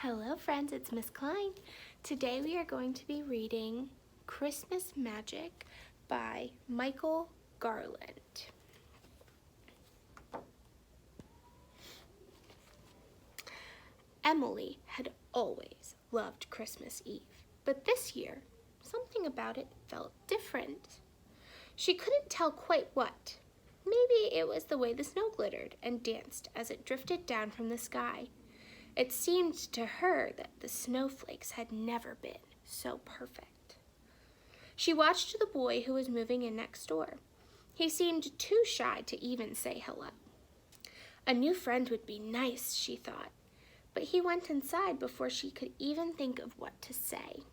Hello friends, it's Miss Kline. Today we are going to be reading Christmas Magic by Garland. Emily had always loved Christmas Eve, but this year, something about it felt different. She couldn't tell quite what. Maybe it was the way the snow glittered and danced as it drifted down from the sky. It seemed to her that the snowflakes had never been so perfect. She watched the boy who was moving in next door. He seemed too shy to even say hello. A new friend would be nice, she thought, but he went inside before she could even think of what to say.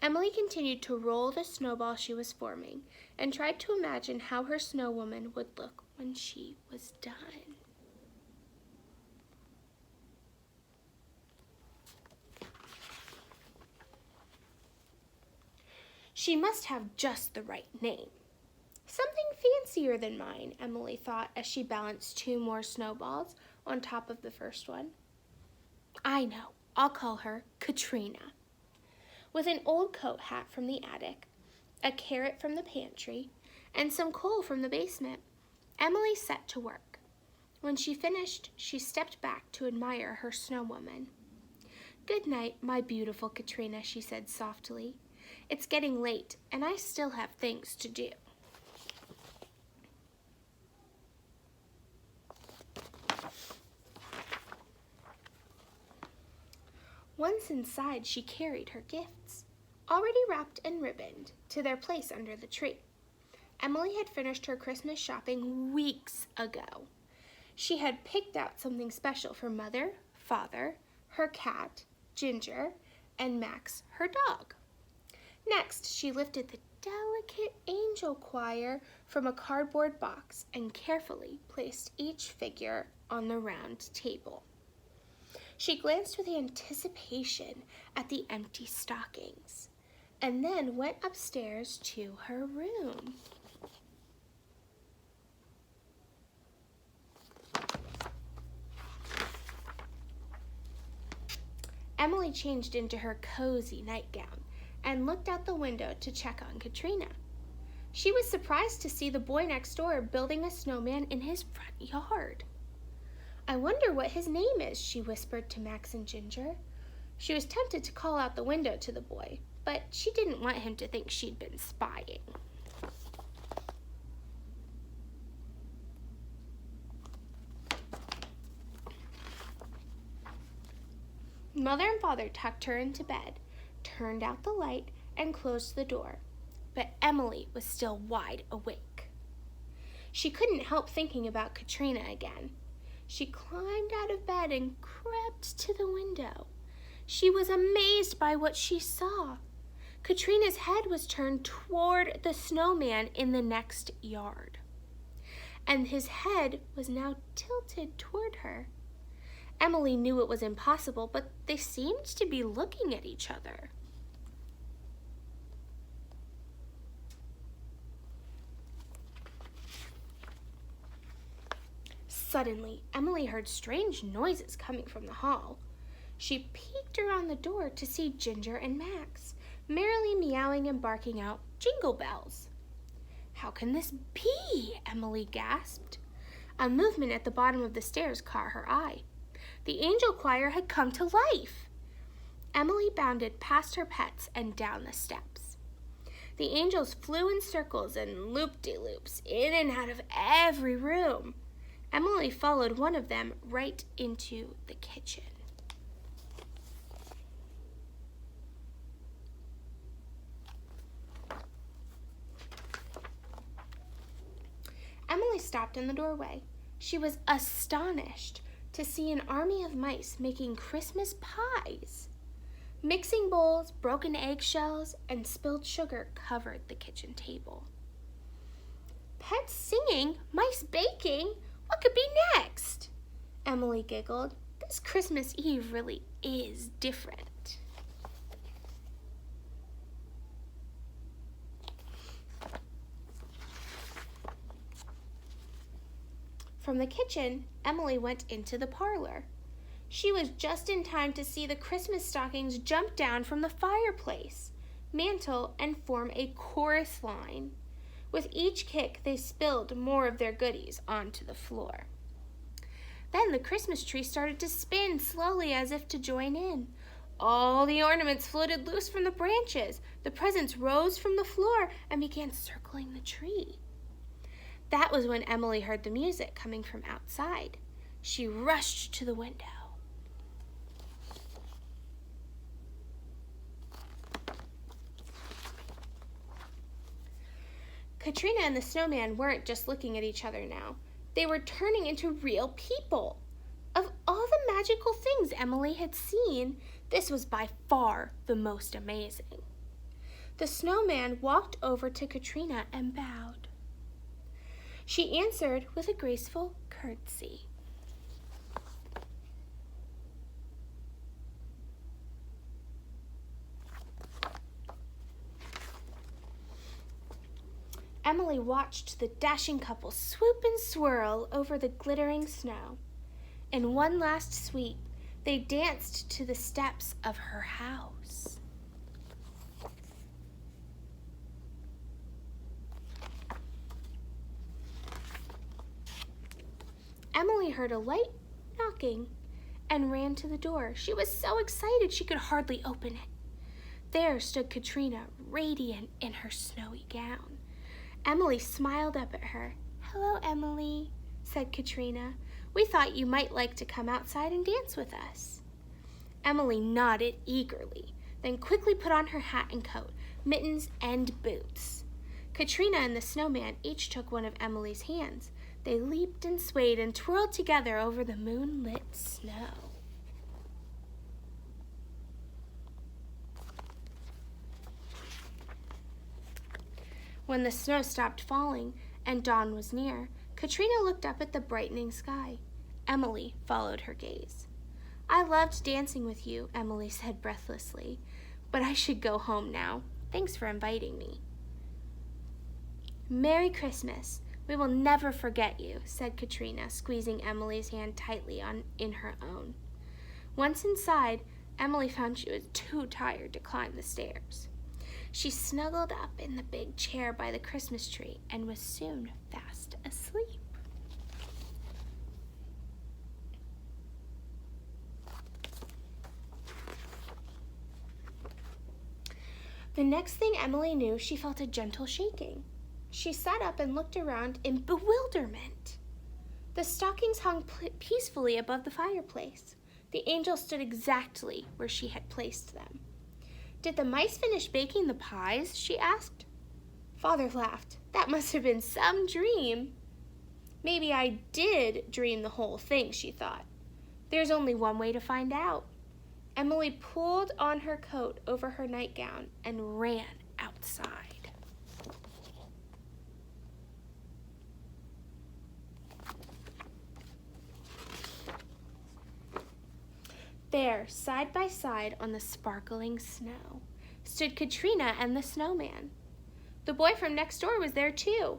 Emily continued to roll the snowball she was forming and tried to imagine how her snow woman would look when she was done. She must have just the right name. Something fancier than mine, Emily thought as she balanced two more snowballs on top of the first one. I know, I'll call her Katrina. With an old coat hat from the attic, a carrot from the pantry, and some coal from the basement, Emily set to work. When she finished, she stepped back to admire her snow woman. Good night, my beautiful Katrina, she said softly. It's getting late, and I still have things to do. Once inside, she carried her gifts, already wrapped and ribboned, to their place under the tree. Emily had finished her Christmas shopping weeks ago. She had picked out something special for Mother, Father, her cat, Ginger, and Max, her dog. Next, she lifted the delicate angel choir from a cardboard box and carefully placed each figure on the round table. She glanced with anticipation at the empty stockings and then went upstairs to her room. Emily changed into her cozy nightgown and looked out the window to check on Katrina. She was surprised to see the boy next door building a snowman in his front yard. I wonder what his name is, she whispered to Max and Ginger. She was tempted to call out the window to the boy, but she didn't want him to think she'd been spying. Mother and Father tucked her into bed, turned out the light, and closed the door, but Emily was still wide awake. She couldn't help thinking about Katrina again. She climbed out of bed and crept to the window. She was amazed by what she saw. Katrina's head was turned toward the snowman in the next yard, and his head was now tilted toward her. Emily knew it was impossible, but they seemed to be looking at each other. Suddenly, Emily heard strange noises coming from the hall. She peeked around the door to see Ginger and Max, merrily meowing and barking out jingle bells. How can this be? Emily gasped. A movement at the bottom of the stairs caught her eye. The angel choir had come to life. Emily bounded past her pets and down the steps. The angels flew in circles and loop-de-loops in and out of every room. Emily followed one of them right into the kitchen. Emily stopped in the doorway. She was astonished to see an army of mice making Christmas pies. Mixing bowls, broken eggshells, and spilled sugar covered the kitchen table. Pets singing, mice baking? What could be next? Emily giggled. This Christmas Eve really is different. From the kitchen, Emily went into the parlor. She was just in time to see the Christmas stockings jump down from the fireplace, mantle, and form a chorus line. With each kick, they spilled more of their goodies onto the floor. Then the Christmas tree started to spin slowly as if to join in. All the ornaments floated loose from the branches. The presents rose from the floor and began circling the tree. That was when Emily heard the music coming from outside. She rushed to the window. Katrina and the snowman weren't just looking at each other now. They were turning into real people. Of all the magical things Emily had seen, this was by far the most amazing. The snowman walked over to Katrina and bowed. She answered with a graceful curtsy. Emily watched the dashing couple swoop and swirl over the glittering snow. In one last sweep, they danced to the steps of her house. Emily heard a light knocking and ran to the door. She was so excited she could hardly open it. There stood Katrina, radiant in her snowy gown. Emily smiled up at her. "Hello, Emily," said Katrina. "We thought you might like to come outside and dance with us." Emily nodded eagerly, then quickly put on her hat and coat, mittens and boots. Katrina and the snowman each took one of Emily's hands. They leaped and swayed and twirled together over the moonlit snow. When the snow stopped falling and dawn was near, Katrina looked up at the brightening sky. Emily followed her gaze. "I loved dancing with you," Emily said breathlessly, "but I should go home now. Thanks for inviting me." "Merry Christmas. We will never forget you," said Katrina, squeezing Emily's hand tightly in her own. Once inside, Emily found she was too tired to climb the stairs. She snuggled up in the big chair by the Christmas tree and was soon fast asleep. The next thing Emily knew, she felt a gentle shaking. She sat up and looked around in bewilderment. The stockings hung peacefully above the fireplace. The angels stood exactly where she had placed them. "Did the mice finish baking the pies?" she asked. Father laughed. "That must have been some dream." "Maybe I did dream the whole thing," she thought. "There's only one way to find out." Emily pulled on her coat over her nightgown and ran outside. There, side by side on the sparkling snow, stood Katrina and the snowman. The boy from next door was there too.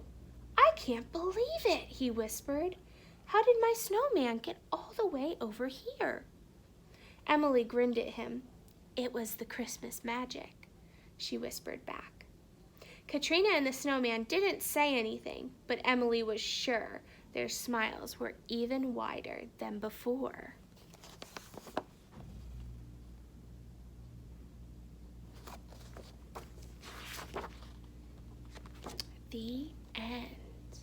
"I can't believe it," he whispered. "How did my snowman get all the way over here?" Emily grinned at him. "It was the Christmas magic," she whispered back. Katrina and the snowman didn't say anything, but Emily was sure their smiles were even wider than before. The end.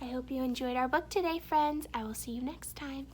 I hope you enjoyed our book today, friends. I will see you next time.